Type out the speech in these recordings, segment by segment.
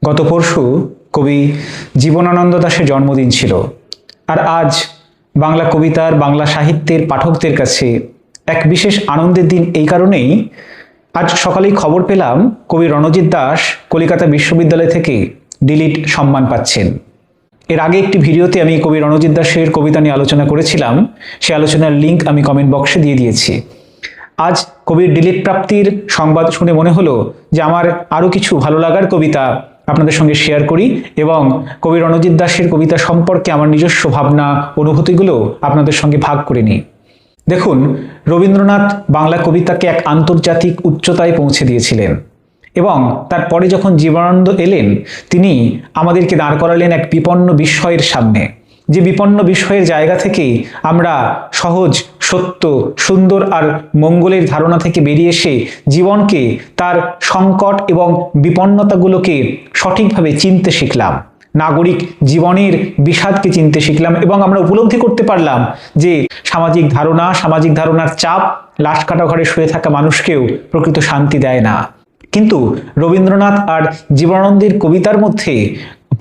গত পরশু কবি জীবনানন্দ দাশের জন্মদিন ছিল। আর আজ বাংলা কবিতার, বাংলা সাহিত্যের পাঠকদের কাছে এক বিশেষ আনন্দের দিন। এই কারণেই আজ সকালেই খবর পেলাম কবি রণজিৎ দাস কলকাতা বিশ্ববিদ্যালয় থেকে ডিলিট সম্মান পাচ্ছেন। এর আগে একটি ভিডিওতে আমি কবি রণজিৎ দাসের কবিতা নিয়ে আলোচনা করেছিলাম, সেই আলোচনার লিঙ্ক আমি কমেন্ট বক্সে দিয়ে দিয়েছি। আজ কবির ডিলিট প্রাপ্তির সংবাদ শুনে মনে হলো যে আমার আরও কিছু ভালো লাগার কবিতা আপনাদের সঙ্গে শেয়ার করি এবং কবি রণজিৎ দাসের কবিতা সম্পর্কে আমার নিজস্ব ভাবনা, অনুভূতিগুলো আপনাদের সঙ্গে ভাগ করে নিই। দেখুন, রবীন্দ্রনাথ বাংলা কবিতাকে এক আন্তর্জাতিক উচ্চতায় পৌঁছে দিয়েছিলেন এবং তারপরে যখন জীবনানন্দ এলেন, তিনি আমাদেরকে দাঁড় করালেন এক বিপন্ন বিস্ময়ের সামনে। যে বিপন্ন বিস্ময়ের জায়গা থেকে আমরা সহজ, সত্য, সুন্দর আর মঙ্গলের ধারণা থেকে বেরিয়ে এসে জীবনকে, তার সংকট এবং বিপন্নতাগুলোকে সঠিকভাবে চিনতে শিখলাম, নাগরিক জীবনের বিষাদকে চিনতে শিখলাম এবং আমরা উপলব্ধি করতে পারলাম যে সামাজিক ধারণা, সামাজিক ধারণার চাপ লাশ কাটা ঘরে শুয়ে থাকা মানুষকেও প্রকৃত শান্তি দেয় না। কিন্তু রবীন্দ্রনাথ আর জীবনানন্দের কবিতার মধ্যে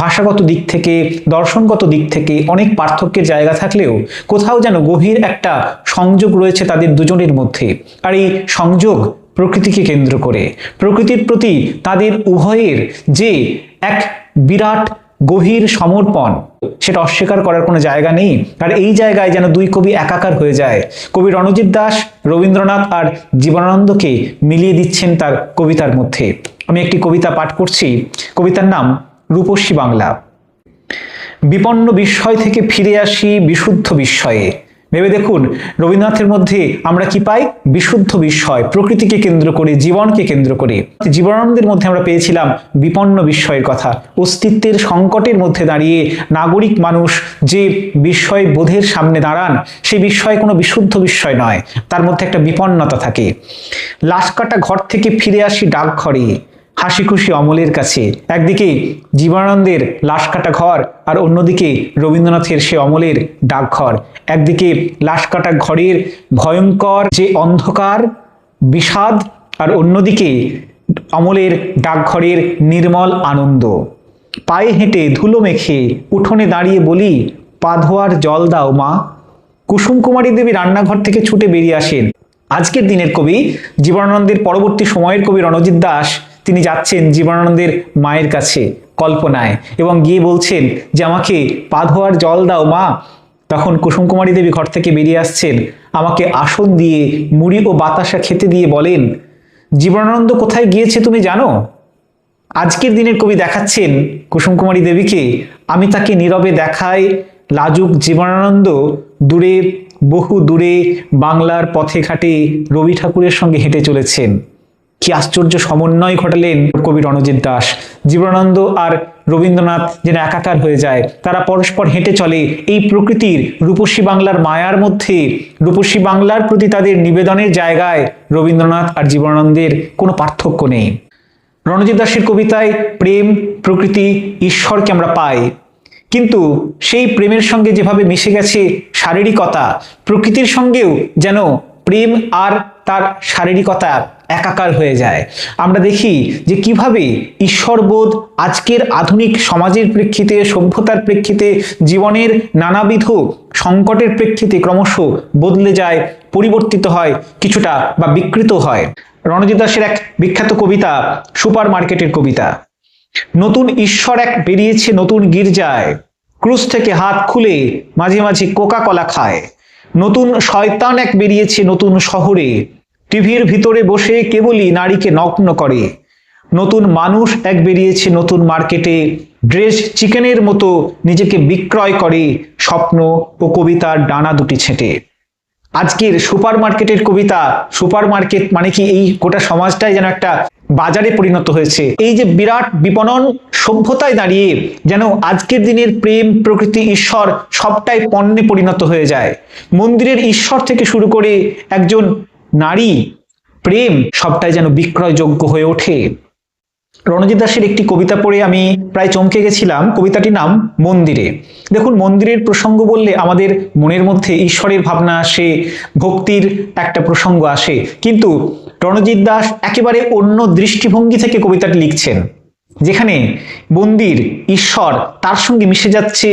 ভাষাগত দিক থেকে, দর্শনগত দিক থেকে অনেক পার্থক্যের জায়গা থাকলেও কোথাও যেন গভীর একটা সংযোগ রয়েছে তাদের দুজনের মধ্যে। আর এই সংযোগ প্রকৃতিকে কেন্দ্র করে, প্রকৃতির প্রতি তাদের উভয়ের যে এক বিরাট গভীর সমর্পণ, সেটা অস্বীকার করার কোনো জায়গা নেই। আর এই জায়গায় যেন দুই কবি একাকার হয়ে যায়। কবি রণজিৎ দাস রবীন্দ্রনাথ আর জীবনানন্দকে মিলিয়ে দিচ্ছেন তার কবিতার মধ্যে। আমি একটি কবিতা পাঠ করছি, কবিতার নাম রূপসী বাংলা। বিপন্ন বিস্ময় থেকে ফিরে আসি বিশুদ্ধ বিস্ময়ে। ভেবে দেখুন, রবীন্দ্রনাথের মধ্যে আমরা কি পাই? বিশুদ্ধ বিস্ময়, প্রকৃতিকে কেন্দ্র করে, জীবনকে কেন্দ্র করে। জীবনানন্দের মধ্যে আমরা পেয়েছিলাম বিপন্ন বিস্ময়ের কথা। অস্তিত্বের সংকটের মধ্যে দাঁড়িয়ে নাগরিক মানুষ যে বিস্ময় বোধের সামনে দাঁড়ান, সেই বিস্ময় কোনো বিশুদ্ধ বিস্ময় নয়, তার মধ্যে একটা বিপন্নতা থাকে। লাশ কাটা ঘর থেকে ফিরে আসি ডাকঘরে, হাসি খুশি অমলের কাছে। একদিকে জীবনানন্দের লাশ কাটা ঘর আর অন্যদিকে রবীন্দ্রনাথের সে অমলের ডাকঘর। একদিকে লাশ কাটা ঘরের ভয়ঙ্কর যে অন্ধকার, বিষাদ, আর অন্যদিকে অমলের ডাকঘরের নির্মল আনন্দ। পায়ে হেঁটে ধুলো মেখে উঠোনে দাঁড়িয়ে বলি, পা ধোয়ার জল দাও মা। কুসুম কুমারী দেবী রান্নাঘর থেকে ছুটে বেরিয়ে আসেন। আজকের দিনের কবি জীবনানন্দের পরবর্তী সময়ের কবি রণজিৎ দাস, তিনি যাচ্ছেন জীবনানন্দের মায়ের কাছে কল্পনায় এবং গিয়ে বলছেন যে আমাকে পা ধোয়ার জল দাও মা। তখন কুসুম কুমারী দেবী ঘর থেকে বেরিয়ে আসছেন, আমাকে আসন দিয়ে মুড়ি ও বাতাসা খেতে দিয়ে বলেন, জীবনানন্দ কোথায় গিয়েছে তুমি জানো? আজকের দিনের কবি দেখাচ্ছেন কুসুম কুমারী দেবীকে, আমি তাকে নীরবে দেখাই, লাজুক জীবনানন্দ দূরে, বহু দূরে বাংলার পথে ঘাটে রবি ঠাকুরের সঙ্গে হেঁটে চলেছেন। কি আশ্চর্য সমন্বয় ঘটালেন কবি রণজিৎ দাস। জীবনানন্দ আর রবীন্দ্রনাথ যেন একাকার হয়ে যায়, তারা পরস্পর হেঁটে চলে এই প্রকৃতির রূপসী বাংলার মায়ার মধ্যে। রূপসী বাংলার প্রতি তাদের নিবেদনের জায়গায় রবীন্দ্রনাথ আর জীবনানন্দের কোনো পার্থক্য নেই। রণজিৎ দাসের কবিতায় প্রেম, প্রকৃতি, ঈশ্বরকে আমরা পাই, কিন্তু সেই প্রেমের সঙ্গে যেভাবে মিশে গেছে শারীরিকতা, প্রকৃতির সঙ্গেও যেন প্রেম আর তার শারীরিকতা একাকার হয়ে যায়। আমরা দেখি যে কিভাবে ঈশ্বরবোধ আজকের আধুনিক সমাজের প্রেক্ষিতে, সভ্যতার প্রেক্ষিতে, জীবনের নানাবিধ সংকটের প্রেক্ষিতে ক্রমশ বদলে যায়, পরিবর্তিত হয়, কিছুটা বা বিকৃত হয়। রণজিৎ দাসের এক বিখ্যাত কবিতা সুপার মার্কেটের কবিতা। নতুন ঈশ্বর এক বেরিয়েছে নতুন গির্জায়, ক্রুশ থেকে হাত খুলে মাঝে মাঝে কোকা কলা খায়। নতুন শয়তান এক বেরিয়েছে নতুন শহরে, টিভির ভিতরে বসে কেবলই নারীকে নগ্ন করে। নতুন মানুষ এক বেরিয়েছে নতুন মার্কেটে, ড্রেস চিকেনের মতো নিজেকে বিক্রয় করে, স্বপ্ন ও কবিতার ডানা দুটি ছেঁটে। আজকের সুপার মার্কেটের কবিতা, সুপার মার্কেট মানে কি এই গোটা সমাজটাই যেন একটা বাজারে পরিণত হয়েছে। এই যে বিরাট বিপণন সভ্যতায় দাঁড়িয়ে যেন আজকের দিনের প্রেম, প্রকৃতি, ঈশ্বর সবটাই পণ্যে পরিণত হয়ে যায়। মন্দিরের ঈশ্বর থেকে শুরু করে একজন নারী, প্রেম, সবটাই যেন বিক্রয়যোগ্য হয়ে ওঠে। রণজিৎ দাসের একটি কবিতা পড়ে আমি প্রায় চমকে গেছিলাম। কবিতাটির নাম মন্দিরে। দেখুন, মন্দিরের প্রসঙ্গ বললে আমাদের মনের মধ্যে ঈশ্বরের ভাবনা আসে, ভক্তির একটা প্রসঙ্গ আসে, কিন্তু রণজিৎ দাস একেবারে অন্য দৃষ্টিভঙ্গি থেকে কবিতাটি লিখছেন। যেখানে মন্দির, ঈশ্বর তার সঙ্গে মিশে যাচ্ছে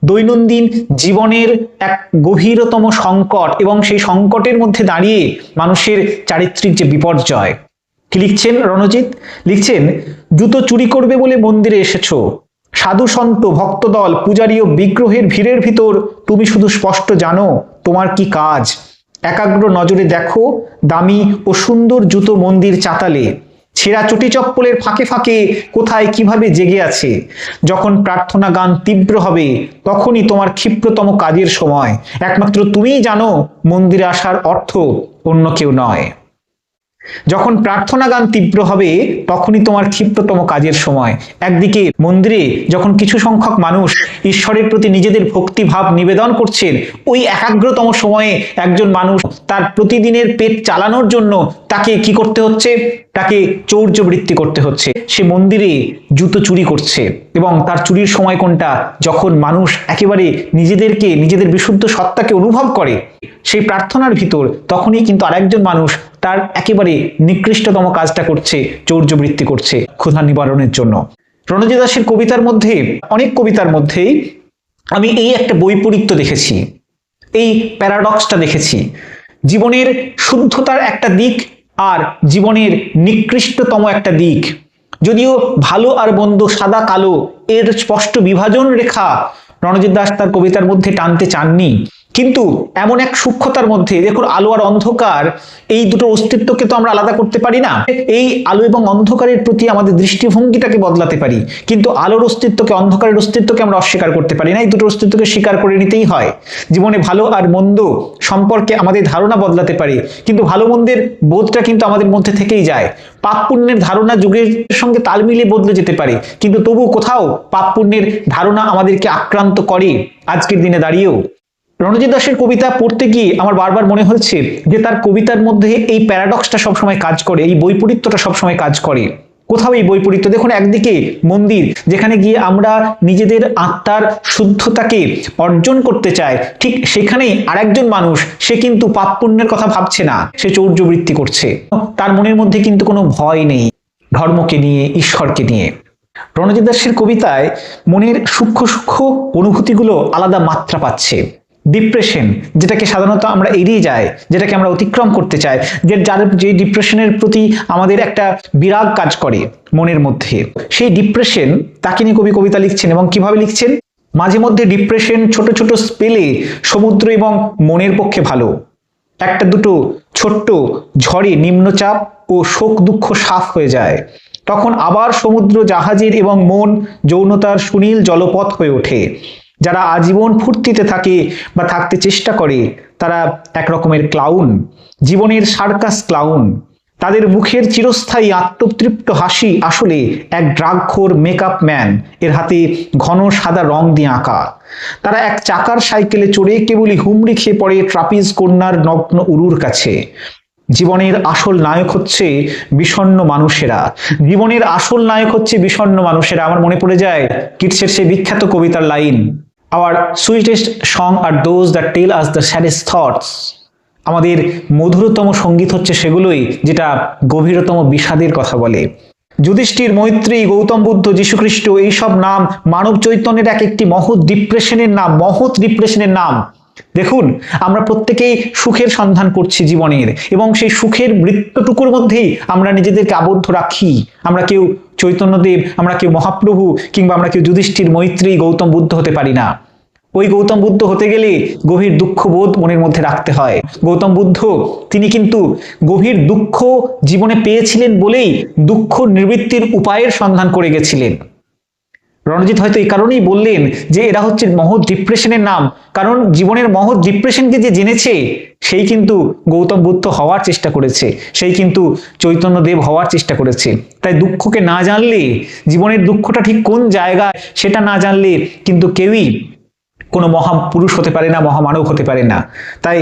দৈনন্দিন জীবনের এক গভীরতম সংকট, এবং সেই সংকটের মধ্যে দাঁড়িয়ে মানুষের চারিত্রিক যে বিপর্যয়। কি লিখছেন রণজিৎ? লিখছেন, জুতো চুরি করবে বলে মন্দিরে এসেছো, সাধু সন্ত ভক্তদল পূজারী ও বিগ্রহের ভিড়ের ভিতর তুমি শুধু স্পষ্ট জানো তোমার কি কাজ। একাগ্র নজরে দেখো দামি ও সুন্দর জুতো মন্দির চাতালে, ছেঁড়া চটি চপ্পলের ফাঁকে ফাঁকে কোথায় কিভাবে জেগে আছে। যখন প্রার্থনা গান তীব্র হবে তখনই তোমার ক্ষিপ্রতম কাজের সময়। একমাত্র তুমিই জানো মন্দিরে আসার অর্থ, অন্য কেউ নয়। যখন প্রার্থনা গান তীব্র হবে তখনই তোমার ক্ষিপ্রতম কাজের সময়। একদিকে মন্দিরে যখন কিছু সংখ্যক মানুষ ঈশ্বরের প্রতি নিজেদের ভক্তিভাব নিবেদন করছেন, ওই একাগ্রতম সময়ে একজন মানুষ তার প্রতিদিনের পেট চালানোর জন্য তাকে কি করতে হচ্ছে? তাকে চৌর্যবৃত্তি করতে হচ্ছে। সে মন্দিরে জুতো চুরি করছে, এবং তার চুরির সময় কোনটা? যখন মানুষ একেবারে নিজেদের বিশুদ্ধ সত্তাকে অনুভব করে সেই প্রার্থনার ভিতর, তখনই কিন্তু আরেকজন মানুষ তার একেবারে নিকৃষ্টতম কাজটা করছে, চৌর্যবৃত্তি করছে ক্ষুধা নিবারণের জন্য। রণজিৎ দাসের কবিতার মধ্যে, অনেক কবিতার মধ্যেই আমি এই একটা বৈপরীত্য দেখেছি, এই প্যারাডক্সটা দেখেছি। জীবনের শুদ্ধতার একটা দিক আর জীবনের নিকৃষ্টতম একটা দিক। যদিও ভালো আর মন্দ, সাদা কালো এর স্পষ্ট বিভাজন রেখা রণজিৎ দাস তার কবিতার মধ্যে টানতে চাননি, কিন্তু এমন এক সূক্ষ্মতার মধ্যে, দেখুন আলো আর অন্ধকার এই দুটো অস্তিত্বকে তো আমরা আলাদা করতে পারি না। এই আলো এবং অন্ধকারের প্রতি আমাদের দৃষ্টিভঙ্গিটাকে বদলাতে পারি, কিন্তু আলোর অস্তিত্বকে, অন্ধকারের অস্তিত্বকে আমরা অস্বীকার করতে পারি না। এই দুটো অস্তিত্বকে স্বীকার করে নিতেই হয়। জীবনে ভালো আর মন্দ সম্পর্কে আমাদের ধারণা বদলাতে পারি, কিন্তু ভালো মন্দের বোধটা কিন্তু আমাদের মধ্যে থেকেই যায়। পাপ পুণ্যের ধারণা যুগের সঙ্গে তাল মিলিয়ে বদলে যেতে পারে, কিন্তু তবু কোথাও পাপ পুণ্যের ধারণা আমাদেরকে আক্রান্ত করে আজকের দিনে দাঁড়িয়েও। রণজিৎ দাসের কবিতা পড়তে গিয়ে আমার বারবার মনে হচ্ছে যে তার কবিতার মধ্যে এই প্যারাডক্সটা সবসময় কাজ করে, এই বৈপরীত্যটা সবসময় কাজ করে। কোথাও এই বৈপরীত্য দেখুন, একদিকে মন্দির যেখানে গিয়ে আমরা নিজেদের আত্মার শুদ্ধতাকে অর্জন করতে চাই, ঠিক সেখানেই আরেকজন মানুষ, সে কিন্তু পাপ পুণ্যের কথা ভাবছে না, সে চৌর্যবৃত্তি করছে। তার মনের মধ্যে কিন্তু কোনো ভয় নেই ধর্মকে নিয়ে, ঈশ্বরকে নিয়ে। রণজিৎ দাসের কবিতায় মনের সূক্ষ্ম সূক্ষ্ম অনুভূতিগুলো আলাদা মাত্রা পাচ্ছে। ডিপ্রেশন, যেটাকে সাধারণত আমরা এড়িয়ে যাই, যেটাকে আমরা অতিক্রম করতে চাই, যে ডিপ্রেশনের প্রতি আমাদের একটা বিরাগ কাজ করে মনের মধ্যে, সেই ডিপ্রেশন তাকে নিয়ে কবি কবিতা লিখছেন। এবং কিভাবে লিখছেন? মাঝে মধ্যে ডিপ্রেশন ছোট ছোট স্পেলে সমুদ্র এবং মনের পক্ষে ভালো। একটা দুটো ছোট্ট ঝড়ে নিম্নচাপ ও শোক দুঃখ সাফ হয়ে যায়, তখন আবার সমুদ্র জাহাজের এবং মন যৌনতার সুনীল জলপথ হয়ে ওঠে। যারা আজীবন ফুর্তিতে থাকে বা থাকতে চেষ্টা করে তারা এক রকমের ক্লাউন, জীবনের সার্কাস ক্লাউন। তাদের মুখের চিরস্থায়ী আত্মতৃপ্ত হাসি আসলে এক ড্রাগখোর মেকআপ ম্যান এর হাতে ঘন সাদা রং দিয়ে আঁকা। তারা এক চাকার সাইকেলে চড়ে কেবলই হুমড়ি খেয়ে পড়ে ট্রাপিজ কন্যার নগ্ন উরুর কাছে। জীবনের আসল নায়ক হচ্ছে বিষণ্ণ মানুষেরা, জীবনের আসল নায়ক হচ্ছে বিষণ্ণ মানুষেরা। আমার মনে পড়ে যায় কিটসের সেই বিখ্যাত কবিতার line, our sweetest song are those that tell us the saddest thoughts. আমাদের মধুরতম সঙ্গীত হচ্ছে সেগুলোই যেটা গভীরতম বিষাদের কথা বলে। যুধিষ্ঠির, মৈত্রী, গৌতম বুদ্ধ, যীশুখ্রিস্ট, এইসব নাম মানব চৈতন্যের এক একটি মহৎ ডিপ্রেশনের নাম, মহৎ ডিপ্রেশনের নাম। দেখুন, আমরা প্রত্যেকেই সুখের সন্ধান করছি জীবনের, এবং সেই সুখের বৃত্তটুকুর মধ্যেই আমরা নিজেদেরকে আবদ্ধ রাখি। আমরা কেউ চৈতন্যদেব, আমরা কেউ মহাপ্রভু, কিংবা আমরা কেউ যুধিষ্ঠির, মৈত্রী, গৌতম বুদ্ধ হতে পারি না। ওই গৌতম বুদ্ধ হতে গেলে গভীর দুঃখবোধ মনের মধ্যে রাখতে হয়। গৌতম বুদ্ধ তিনি কিন্তু গভীর দুঃখ জীবনে পেয়েছিলেন বলেই দুঃখ নিবৃত্তির উপায়ের সন্ধান করে গেছিলেন। রণজিৎ হয়তো এই কারণেই বললেন যে এরা হচ্ছে মহৎ ডিপ্রেশনের নাম, কারণ জীবনের মহৎ ডিপ্রেশনকে যে জেনেছে সেই কিন্তু গৌতম বুদ্ধ হওয়ার চেষ্টা করেছে, সেই কিন্তু চৈতন্যদেব হওয়ার চেষ্টা করেছে। তাই দুঃখকে না জানলে, জীবনের দুঃখটা ঠিক কোন জায়গায় সেটা না জানলে কিন্তু কেউই কোনো মহাপুরুষ হতে পারে না, মহামানব হতে পারে না। তাই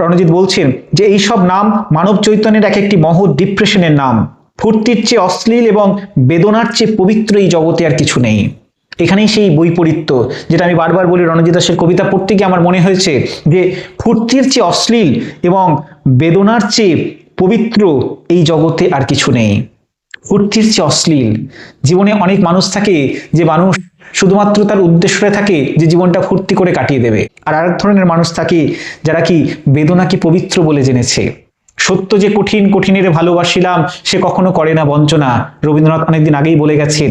রণজিৎ বলছেন যে এইসব নাম মানব চৈতন্যের এক একটি মহৎ ডিপ্রেশনের নাম। ফুর্তির চেয়ে অশ্লীল এবং বেদনার চেয়ে পবিত্র এই জগতে আর কিছু নেই। এখানেই সেই বৈপরীত্য, যেটা আমি বারবার বলি, রণজিৎ দাসের কবিতা পড়তে গিয়ে আমার মনে হয়েছে যে ফুর্তির চেয়ে অশ্লীল এবং বেদনার চেয়ে পবিত্র এই জগতে আর কিছু নেই। ফুর্তির চেয়ে অশ্লীল। জীবনে অনেক মানুষ থাকে যে মানুষ শুধুমাত্র তার উদ্দেশ্যে থাকে যে জীবনটা ফুর্তি করে কাটিয়ে দেবে, আর আরেক ধরনের মানুষ থাকে যারা কি বেদনাকে পবিত্র বলে জেনেছে। সত্য যে কঠিন, কঠিনের ভালোবাসিলাম সে কখনো করে না বঞ্চনা, রবীন্দ্রনাথ অনেকদিন আগেই বলে গেছেন।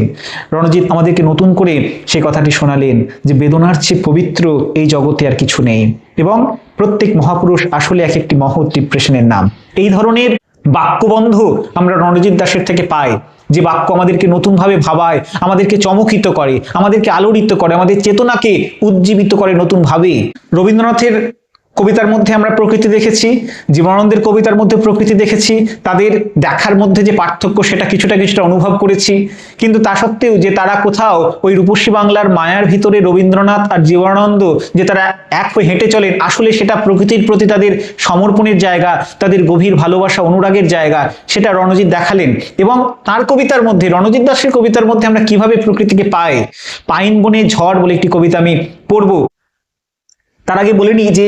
রণজিৎ আমাদেরকে নতুন করে সেই কথাটি শোনালেন যে বেদনার চেয়ে পবিত্র এই জগতে আর কিছু নেই, এবং প্রত্যেক মহাপুরুষ আসলে এক একটি মহৎ ডিপ্রেশনের নাম। এই ধরনের বাক্যবন্ধ আমরা রণজিৎ দাসের থেকে পাই, যে বাক্য আমাদেরকে নতুনভাবে ভাবায়, আমাদেরকে চমকিত করে, আমাদেরকে আলোড়িত করে, আমাদের চেতনাকে উজ্জীবিত করে নতুনভাবে। রবীন্দ্রনাথের কবিতার মধ্যে আমরা প্রকৃতি দেখেছি, জীবনানন্দের কবিতার মধ্যে প্রকৃতি দেখেছি, তাদের দেখার মধ্যে যে পার্থক্য সেটা কিছুটা কিছুটা অনুভব করেছি, কিন্তু তা সত্ত্বেও যে তারা কোথাও ওই রূপসী বাংলার মায়ার ভিতরে রবীন্দ্রনাথ আর জীবনানন্দ যে তারা এক হয়ে হেঁটে চলেন, আসলে সেটা প্রকৃতির প্রতি তাদের সমর্পণের জায়গা, তাদের গভীর ভালোবাসা অনুরাগের জায়গা, সেটা রণজিৎ দেখালেন। এবং তার কবিতার মধ্যে, রণজিৎ দাসের কবিতার মধ্যে আমরা কিভাবে প্রকৃতিকে পাই। পাইন বনে ঝড় বলে একটি কবিতা আমি পড়ব। তার আগে বলে নিই যে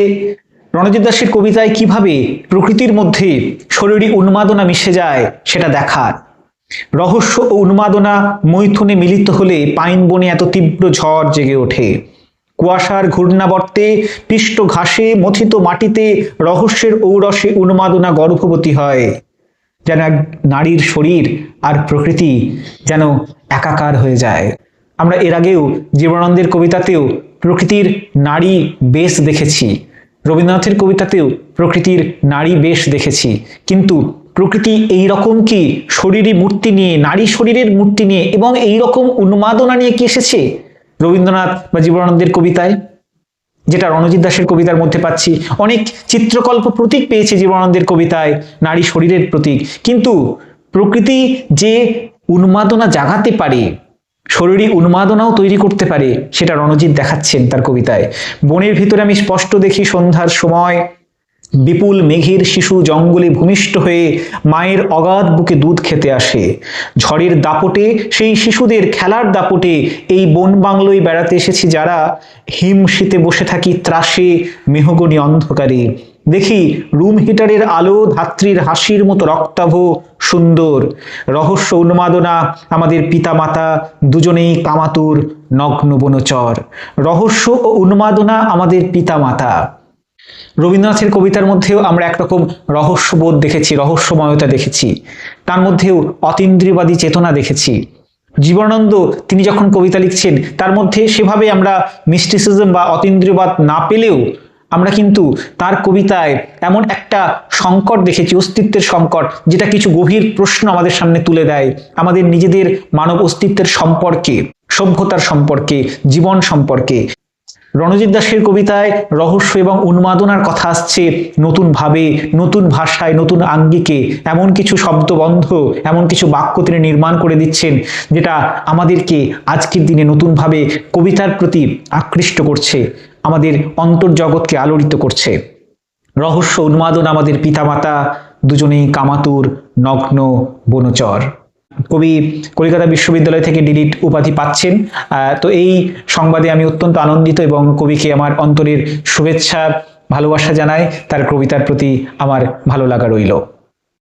রণজিৎ দাসের কবিতায় কিভাবে প্রকৃতির মধ্যে শরীরী উন্মাদনা মিশে যায় সেটা দেখার। রহস্য ও উন্মাদনা মৈথুনে মিলিত হলে পাইন বনে এত তীব্র ঝড় জেগে ওঠে। কুয়াশার ঘূর্ণাবর্তে পিষ্ট ঘাসে মথিত মাটিতে রহস্যের ঔরসে উন্মাদনা গর্ভবতী হয়। যেন এক নারীর শরীর আর প্রকৃতি যেন একাকার হয়ে যায়। আমরা এর আগেও জীবনানন্দের কবিতাতেও প্রকৃতির নারী বেশ দেখেছি, রবীন্দ্রনাথের কবিতাতেও প্রকৃতির নারী বেশ দেখেছি, কিন্তু প্রকৃতি এই রকম কি শরীরী মূর্তি নিয়ে, নারী শরীরের মূর্তি নিয়ে এবং এই রকম উন্মাদনা নিয়ে কি এসেছে রবীন্দ্রনাথ বা জীবনানন্দের কবিতায়, যেটা রণজিৎ দাসের কবিতার মধ্যে পাচ্ছি। অনেক চিত্রকল্প প্রতীক পেয়েছে জীবনানন্দের কবিতায় নারী শরীরের প্রতীক, কিন্তু প্রকৃতি যে উন্মাদনা জাগাতে পারে, শরীরী উন্মাদনাও তৈরি করতে পারে, সেটা রণজিৎ দেখাচ্ছেন তার কবিতায়। বনের ভিতরে আমি স্পষ্ট দেখি সন্ধ্যার সময় বিপুল মেঘের শিশু জঙ্গলে ভূমিষ্ঠ হয়ে মায়ের অগাধ বুকে দুধ খেতে আসে। ঝড়ের দাপটে সেই শিশুদের খেলার দাপটে এই বন বাংলোয় বেড়াতে এসেছি যারা, হিম শীতে বসে থাকি ত্রাসে মেহগনি অন্ধকারে। দেখি রুম হিটারের আলো ধাত্রীর হাসির মতো রক্তাভ সুন্দর। রহস্য উন্মাদনা আমাদের পিতামাতা দুজনেই কামাতুর নগ্ন বনচর। রহস্য ও উন্মাদনা আমাদের পিতামাতা। রবীন্দ্রনাথের কবিতার মধ্যেও আমরা একরকম রহস্যবোধ দেখেছি, রহস্যময়তা দেখেছি, তার মধ্যেও অতীন্দ্রিয়বাদী চেতনা দেখেছি। জীবনানন্দ তিনি যখন কবিতা লিখছেন তার মধ্যে সেভাবে আমরা মিস্টিসিজম বা অতীন্দ্রিয়বাদ না পেলেও আমরা কিন্তু তার কবিতায় এমন একটা সংকট দেখেছি, অস্তিত্বের সংকট, যেটা কিছু গভীর প্রশ্ন আমাদের সামনে তুলে দেয়, আমাদের নিজেদের মানব অস্তিত্বের সম্পর্কে, সভ্যতার সম্পর্কে, জীবন সম্পর্কে। রণজিৎ দাসের কবিতায় রহস্য এবং উন্মাদনার কথা আসছে নতুনভাবে, নতুন ভাষায়, নতুন আঙ্গিকে। এমন কিছু শব্দবন্ধ, এমন কিছু বাক্য তিনি নির্মাণ করে দিচ্ছেন যেটা আমাদেরকে আজকের দিনে নতুনভাবে কবিতার প্রতি আকৃষ্ট করছে, আমাদের অন্তর্জগৎকে আলোড়িত করছে। রহস্য উন্মাদনা আমাদের পিতামাতা দুজনেই কামাতুর নগ্ন বনচর। কবি কলকাতা বিশ্ববিদ্যালয় থেকে ডিলিট উপাধি পাচ্ছেন। তো এই সংবাদে আমি অত্যন্ত আনন্দিত এবং কবিকে আমার অন্তরের শুভেচ্ছা ভালোবাসা জানাই, তার কবিতার প্রতি আমার ভালো লাগা রইল।